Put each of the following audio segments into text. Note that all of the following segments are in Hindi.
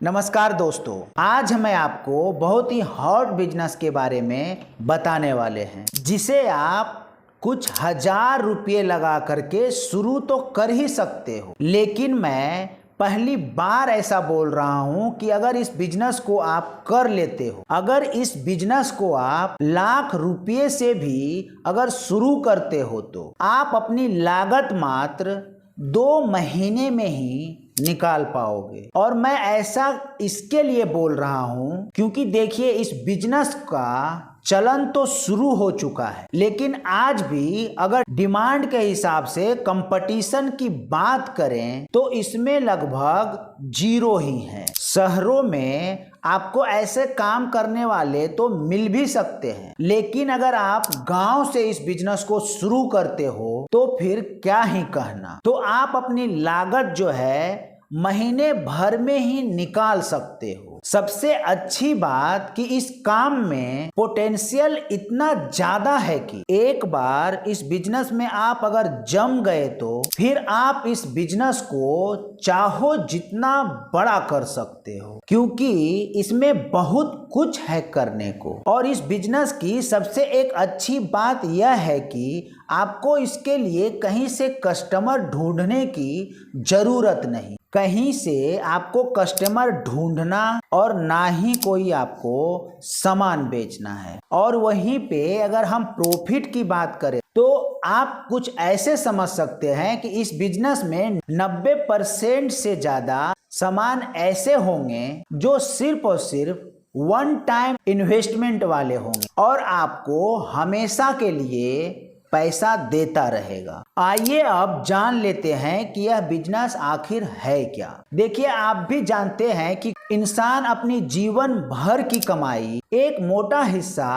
नमस्कार दोस्तों, आज मैं आपको बहुत ही हॉट बिजनेस के बारे में बताने वाले हैं जिसे आप कुछ हजार रुपये लगा करके शुरू तो कर ही सकते हो। लेकिन मैं पहली बार ऐसा बोल रहा हूं कि अगर इस बिजनेस को आप कर लेते हो, अगर इस बिजनेस को आप लाख रुपये से भी अगर शुरू करते हो तो आप अपनी लागत मात्र 2 महीने में ही निकाल पाओगे। और मैं ऐसा इसके लिए बोल रहा हूं क्योंकि देखिए, इस बिजनेस का चलन तो शुरू हो चुका है, लेकिन आज भी अगर डिमांड के हिसाब से कंपटीशन की बात करें तो इसमें लगभग 0 ही है। शहरों में आपको ऐसे काम करने वाले तो मिल भी सकते हैं, लेकिन अगर आप गांव से इस बिजनेस को शुरू करते हो तो फिर क्या ही कहना। तो आप अपनी लागत जो है महीने भर में ही निकाल सकते हो। सबसे अच्छी बात कि इस काम में पोटेंशियल इतना ज्यादा है कि एक बार इस बिजनेस में आप अगर जम गए तो फिर आप इस बिजनेस को चाहो जितना बड़ा कर सकते हो, क्योंकि इसमें बहुत कुछ है करने को। और इस बिजनेस की सबसे एक अच्छी बात यह है कि आपको इसके लिए कहीं से कस्टमर ढूंढने की जरूरत नहीं, कहीं से आपको कस्टमर ढूंढना और ना ही कोई आपको सामान बेचना है। और वहीं पे अगर हम प्रॉफिट की बात करें तो आप कुछ ऐसे समझ सकते हैं कि इस बिजनेस में 90% से ज्यादा सामान ऐसे होंगे जो सिर्फ और सिर्फ वन टाइम इन्वेस्टमेंट वाले होंगे और आपको हमेशा के लिए पैसा देता रहेगा। आइए अब जान लेते हैं कि यह बिजनेस आखिर है क्या। देखिए, आप भी जानते हैं कि इंसान अपनी जीवन भर की कमाई एक मोटा हिस्सा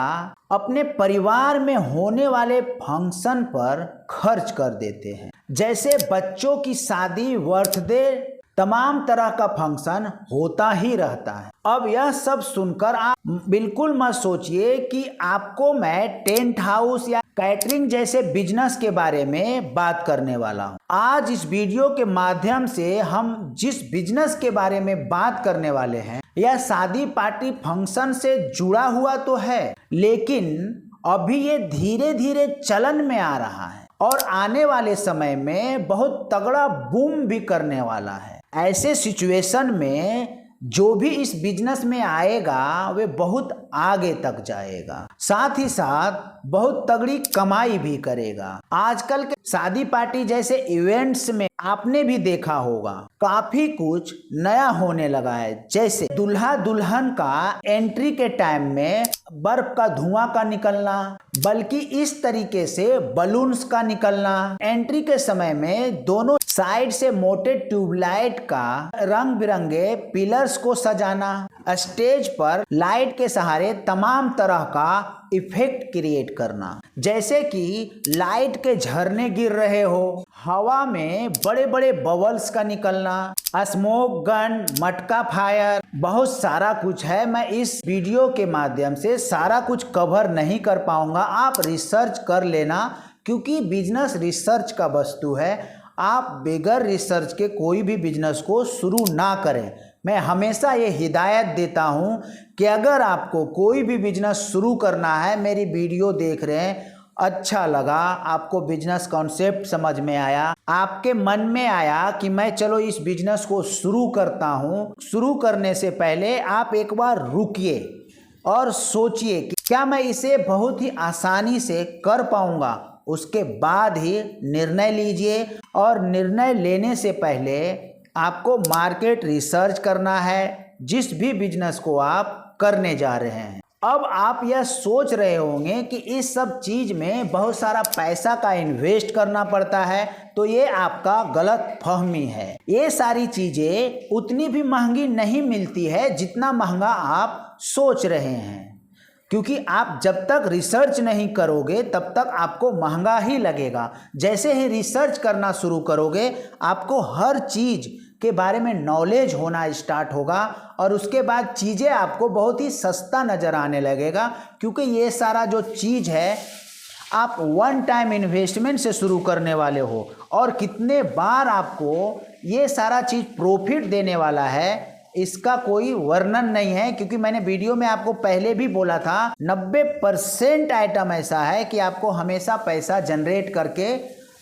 अपने परिवार में होने वाले फंक्शन पर खर्च कर देते हैं। जैसे बच्चों की शादी, बर्थडे, तमाम तरह का फंक्शन होता ही रहता है। अब यह सब सुनकर आप बिल्कुल मत सोचिए कि आपको मैं टेंट हाउस या कैटरिंग जैसे बिजनेस के बारे में बात करने वाला हूं। आज इस वीडियो के माध्यम से हम जिस बिजनेस के बारे में बात करने वाले हैं यह शादी पार्टी फंक्शन से जुड़ा हुआ तो है, लेकिन अभी ये धीरे धीरे चलन में आ रहा है और आने वाले समय में बहुत तगड़ा बूम भी करने वाला है। ऐसे सिचुएशन में जो भी इस बिजनेस में आएगा वे बहुत आगे तक जाएगा, साथ ही साथ बहुत तगड़ी कमाई भी करेगा। आजकल के शादी पार्टी जैसे इवेंट्स में आपने भी देखा होगा काफी कुछ नया होने लगा है। जैसे दूल्हा दुल्हन का एंट्री के टाइम में बर्फ का धुआं का निकलना, बल्कि इस तरीके से बलून्स का निकलना, एंट्री के समय में दोनों साइड से मोटे ट्यूबलाइट का रंग बिरंगे पिलर्स को सजाना, स्टेज पर लाइट के सहारे तमाम तरह का इफेक्ट क्रिएट करना, जैसे कि लाइट के झरने गिर रहे हो, हवा में बड़े बड़े बबल्स का निकलना, स्मोक गन, मटका फायर, बहुत सारा कुछ है। मैं इस वीडियो के माध्यम से सारा कुछ कवर नहीं कर पाऊंगा, आप रिसर्च कर लेना, क्योंकि बिजनेस रिसर्च का वस्तु है। आप बगैर रिसर्च के कोई भी बिजनेस को शुरू ना करें। मैं हमेशा ये हिदायत देता हूं कि अगर आपको कोई भी बिजनेस शुरू करना है, मेरी वीडियो देख रहे हैं, अच्छा लगा, आपको बिजनेस कॉन्सेप्ट समझ में आया, आपके मन में आया कि मैं चलो इस बिजनेस को शुरू करता हूं, शुरू करने से पहले आप एक बार रुकिए और सोचिए कि क्या मैं इसे बहुत ही आसानी से कर पाऊंगा। उसके बाद ही निर्णय लीजिए, और निर्णय लेने से पहले आपको मार्केट रिसर्च करना है जिस भी बिजनेस को आप करने जा रहे हैं। अब आप यह सोच रहे होंगे कि इस सब चीज में बहुत सारा पैसा का इन्वेस्ट करना पड़ता है, तो ये आपका गलत फहमी है। ये सारी चीजें उतनी भी महंगी नहीं मिलती है जितना महंगा आप सोच रहे हैं, क्योंकि आप जब तक रिसर्च नहीं करोगे तब तक आपको महंगा ही लगेगा। जैसे ही रिसर्च करना शुरू करोगे आपको हर चीज के बारे में नॉलेज होना स्टार्ट होगा और उसके बाद चीज़ें आपको बहुत ही सस्ता नज़र आने लगेगा, क्योंकि ये सारा जो चीज़ है आप वन टाइम इन्वेस्टमेंट से शुरू करने वाले हो और कितने बार आपको ये सारा चीज़ प्रॉफिट देने वाला है इसका कोई वर्णन नहीं है, क्योंकि मैंने वीडियो में आपको पहले भी बोला था 90% आइटम ऐसा है कि आपको हमेशा पैसा जनरेट करके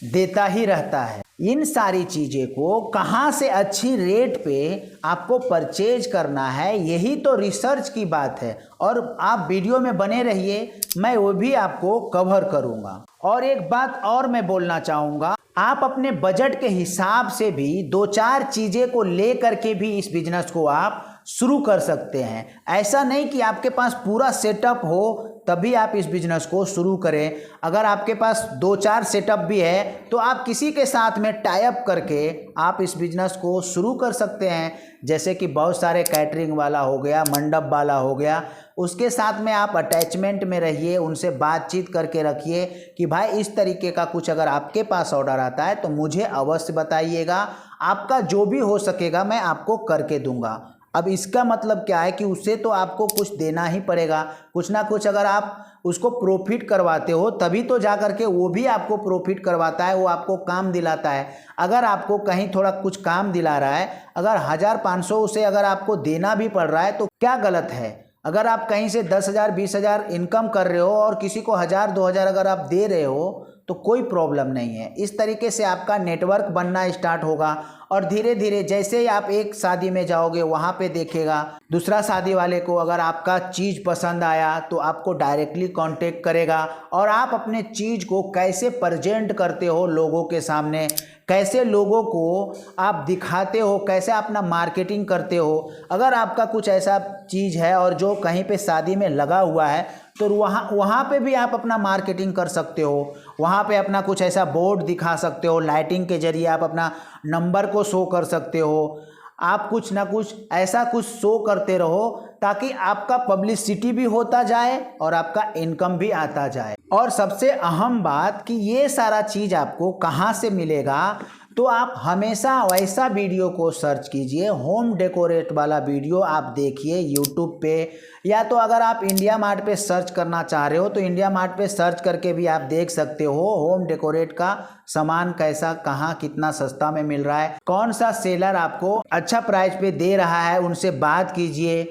देता ही रहता है। इन सारी चीज़ें को कहाँ से अच्छी रेट पे आपको परचेज करना है, यही तो रिसर्च की बात है। और आप वीडियो में बने रहिए, मैं वो भी आपको कवर करूँगा। और एक बात और मैं बोलना चाहूँगा, आप अपने बजट के हिसाब से भी 2-4 चीज़ें को ले करके भी इस बिजनेस को आप शुरू कर सकते हैं। ऐसा नहीं कि आपके पास पूरा सेटअप हो तभी आप इस बिजनेस को शुरू करें। अगर आपके पास 2-4 सेटअप भी है तो आप किसी के साथ में टाई अप करके आप इस बिजनेस को शुरू कर सकते हैं। जैसे कि बहुत सारे कैटरिंग वाला हो गया, मंडप वाला हो गया, उसके साथ में आप अटैचमेंट में रहिए, उनसे बातचीत करके रखिए कि भाई इस तरीके का कुछ अगर आपके पास ऑर्डर आता है तो मुझे अवश्य बताइएगा, आपका जो भी हो सकेगा मैं आपको करके दूंगा। अब इसका मतलब क्या है कि उससे तो आपको कुछ देना ही पड़ेगा, कुछ ना कुछ अगर आप उसको प्रॉफिट करवाते हो तभी तो जा कर के वो भी आपको प्रॉफिट करवाता है, वो आपको काम दिलाता है। अगर आपको कहीं थोड़ा कुछ काम दिला रहा है, अगर 1500 उसे अगर आपको देना भी पड़ रहा है तो क्या गलत है। अगर आप कहीं से 10,000 20,000 इनकम कर रहे हो और किसी को 1,000-2,000 अगर आप दे रहे हो तो कोई प्रॉब्लम नहीं है। इस तरीके से आपका नेटवर्क बनना स्टार्ट होगा और धीरे धीरे जैसे ही आप एक शादी में जाओगे वहाँ पे देखेगा दूसरा शादी वाले को अगर आपका चीज़ पसंद आया तो आपको डायरेक्टली कांटेक्ट करेगा। और आप अपने चीज़ को कैसे प्रेजेंट करते हो लोगों के सामने, कैसे लोगों को आप दिखाते हो, कैसे अपना मार्केटिंग करते हो। अगर आपका कुछ ऐसा चीज़ है और जो कहीं पे शादी में लगा हुआ है तो वहाँ पे भी आप अपना मार्केटिंग कर सकते हो। वहाँ पे अपना कुछ ऐसा बोर्ड दिखा सकते हो, लाइटिंग के जरिए आप अपना नंबर को शो कर सकते हो। आप कुछ ना कुछ ऐसा कुछ शो करते रहो ताकि आपका पब्लिसिटी भी होता जाए और आपका इनकम भी आता जाए। और सबसे अहम बात कि ये सारा चीज़ आपको कहाँ से मिलेगा, तो आप हमेशा वैसा वीडियो को सर्च कीजिए, होम डेकोरेट वाला वीडियो आप देखिए यूट्यूब पे, या तो अगर आप इंडिया मार्ट पे सर्च करना चाह रहे हो तो इंडिया मार्ट पे सर्च करके भी आप देख सकते हो होम डेकोरेट का सामान कैसा कहाँ कितना सस्ता में मिल रहा है, कौन सा सेलर आपको अच्छा प्राइस पे दे रहा है, उनसे बात कीजिए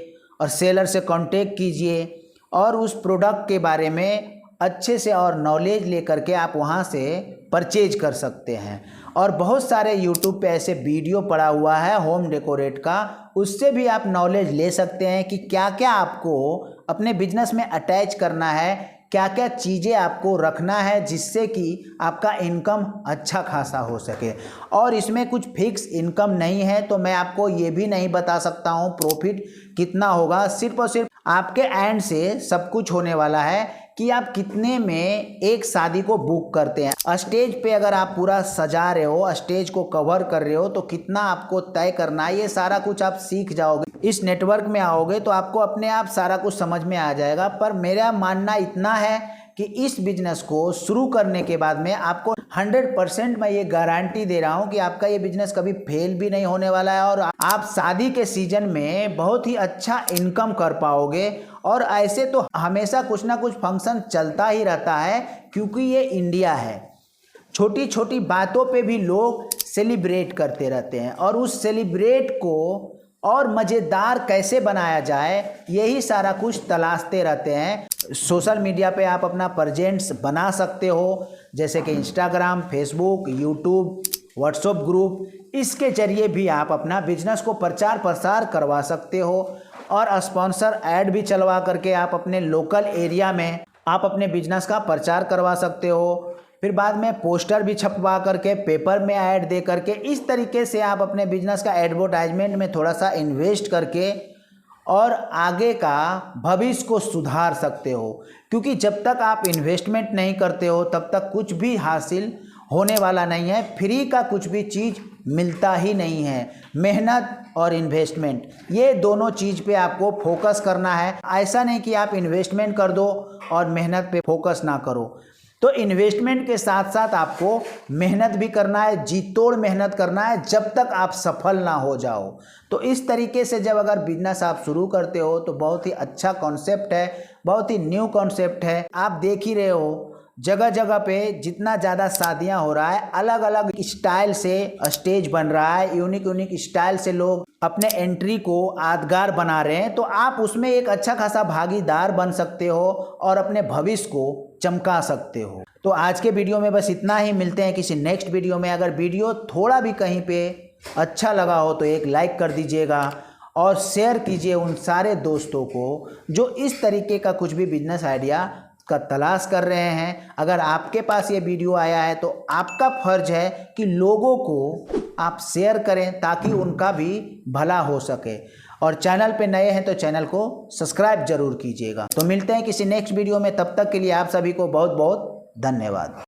और सेलर से कांटेक्ट कीजिए और उस प्रोडक्ट के बारे में अच्छे से और नॉलेज लेकर के आप वहाँ से परचेज कर सकते हैं। और बहुत सारे यूट्यूब पे ऐसे वीडियो पड़ा हुआ है होम डेकोरेट का, उससे भी आप नॉलेज ले सकते हैं कि क्या क्या आपको अपने बिजनेस में अटैच करना है, क्या क्या चीज़ें आपको रखना है जिससे कि आपका इनकम अच्छा खासा हो सके। और इसमें कुछ फिक्स इनकम नहीं है, तो मैं आपको ये भी नहीं बता सकता हूँ प्रॉफिट कितना होगा। सिर्फ और सिर्फ आपके एंड से सब कुछ होने वाला है कि आप कितने में एक शादी को बुक करते हैं। स्टेज पे अगर आप पूरा सजा रहे हो, स्टेज को कवर कर रहे हो तो कितना आपको तय करना है, ये सारा कुछ आप सीख जाओगे। इस नेटवर्क में आओगे तो आपको अपने आप सारा कुछ समझ में आ जाएगा। पर मेरा मानना इतना है कि इस बिजनेस को शुरू करने के बाद में आपको 100% मैं ये गारंटी दे रहा हूँ कि आपका ये बिजनेस कभी फेल भी नहीं होने वाला है और आप शादी के सीजन में बहुत ही अच्छा इनकम कर पाओगे। और ऐसे तो हमेशा कुछ ना कुछ फंक्शन चलता ही रहता है, क्योंकि ये इंडिया है। छोटी छोटी बातों पे भी लोग सेलिब्रेट करते रहते हैं और उस सेलिब्रेट को और मज़ेदार कैसे बनाया जाए यही सारा कुछ तलाशते रहते हैं। सोशल मीडिया पे आप अपना प्रेजेंस बना सकते हो, जैसे कि Instagram, Facebook, YouTube, WhatsApp group, इसके जरिए भी आप अपना बिजनेस को प्रचार प्रसार करवा सकते हो। और स्पॉन्सर ऐड भी चलवा करके आप अपने लोकल एरिया में आप अपने बिजनेस का प्रचार करवा सकते हो। फिर बाद में पोस्टर भी छपवा करके पेपर में ऐड दे करके इस तरीके से आप अपने बिजनेस का एडवर्टाइजमेंट में थोड़ा सा इन्वेस्ट करके और आगे का भविष्य को सुधार सकते हो। क्योंकि जब तक आप इन्वेस्टमेंट नहीं करते हो तब तक कुछ भी हासिल होने वाला नहीं है। फ्री का कुछ भी चीज़ मिलता ही नहीं है। मेहनत और इन्वेस्टमेंट, ये दोनों चीज़ पे आपको फोकस करना है। ऐसा नहीं कि आप इन्वेस्टमेंट कर दो और मेहनत पे फोकस ना करो। तो इन्वेस्टमेंट के साथ साथ आपको मेहनत भी करना है, जी तोड़ मेहनत करना है जब तक आप सफल ना हो जाओ। तो इस तरीके से जब अगर बिजनेस आप शुरू करते हो तो बहुत ही अच्छा कॉन्सेप्ट है, बहुत ही न्यू कॉन्सेप्ट है। आप देख ही रहे हो जगह जगह पे जितना ज़्यादा शादियां हो रहा है, अलग अलग स्टाइल से स्टेज बन रहा है, यूनिक यूनिक स्टाइल से लोग अपने एंट्री को यादगार बना रहे हैं तो आप उसमें एक अच्छा खासा भागीदार बन सकते हो और अपने भविष्य को चमका सकते हो। तो आज के वीडियो में बस इतना ही, मिलते हैं किसी नेक्स्ट वीडियो में। अगर वीडियो थोड़ा भी कहीं पे अच्छा लगा हो तो एक लाइक कर दीजिएगा और शेयर कीजिए उन सारे दोस्तों को जो इस तरीके का कुछ भी बिजनेस आइडिया का तलाश कर रहे हैं। अगर आपके पास ये वीडियो आया है तो आपका फर्ज है कि लोगों को आप शेयर करें ताकि उनका भी भला हो सके। और चैनल पे नए हैं तो चैनल को सब्सक्राइब जरूर कीजिएगा। तो मिलते हैं किसी नेक्स्ट वीडियो में, तब तक के लिए आप सभी को बहुत बहुत धन्यवाद।